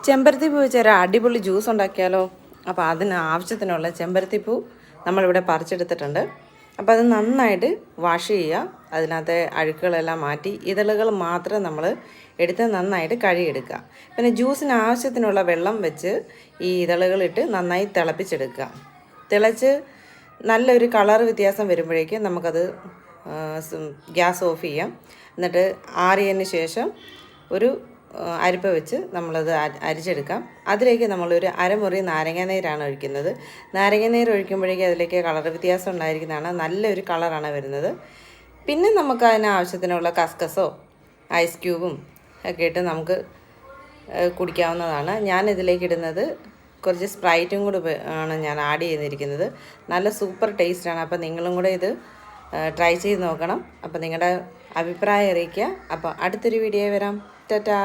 ചെമ്പരത്തിപ്പൂ വെച്ച് ഒരു അടിപൊളി ജ്യൂസ് ഉണ്ടാക്കിയാലോ? അപ്പോൾ അതിന് ആവശ്യത്തിനുള്ള ചെമ്പരത്തിപ്പൂ നമ്മളിവിടെ പറിച്ചെടുത്തിട്ടുണ്ട്. അപ്പോൾ അത് നന്നായിട്ട് വാഷ് ചെയ്യുക. അതിനകത്തെ അഴുക്കുകളെല്ലാം മാറ്റി ഇതളുകൾ മാത്രം നമ്മൾ എടുത്ത് നന്നായിട്ട് കഴുകിയെടുക്കുക. പിന്നെ ജ്യൂസിന് ആവശ്യത്തിനുള്ള വെള്ളം വെച്ച് ഈ ഇതളുകളിട്ട് നന്നായി തിളപ്പിച്ചെടുക്കുക. തിളച്ച് നല്ലൊരു കളർ വ്യത്യാസം വരുമ്പോഴേക്കും നമുക്കത് ഗ്യാസ് ഓഫ് ചെയ്യാം. എന്നിട്ട് ആറിയതിന് ശേഷം ഒരു അരിപ്പ വെച്ച് നമ്മളത് അരിച്ചെടുക്കാം. അതിലേക്ക് നമ്മളൊരു അരമുറി നാരങ്ങാനീരാണ് ഒഴിക്കുന്നത്. നാരങ്ങാനീര് ഒഴിക്കുമ്പോഴേക്കും അതിലേക്ക് കളർ വ്യത്യാസം ഉണ്ടായിരിക്കുന്നതാണ്, നല്ലൊരു കളറാണ് വരുന്നത്. പിന്നെ നമുക്ക് അതിന് ആവശ്യത്തിനുള്ള കസ്കസോ ഐസ് ക്യൂബും ഒക്കെ ഇട്ട് നമുക്ക് കുടിക്കാവുന്നതാണ്. ഞാനിതിലേക്ക് ഇടുന്നത് കുറച്ച് സ്പ്രൈറ്റും കൂടി ആണ് ഞാൻ ആഡ് ചെയ്തിരിക്കുന്നത്. നല്ല സൂപ്പർ ടേസ്റ്റാണ്. അപ്പോൾ നിങ്ങളും കൂടെ ഇത് ട്രൈ ചെയ്ത് നോക്കണം. അപ്പോൾ നിങ്ങളുടെ അഭിപ്രായം അറിയിക്കുക. അപ്പോൾ അടുത്തൊരു വീഡിയോ വരാം. ടാറ്റാ.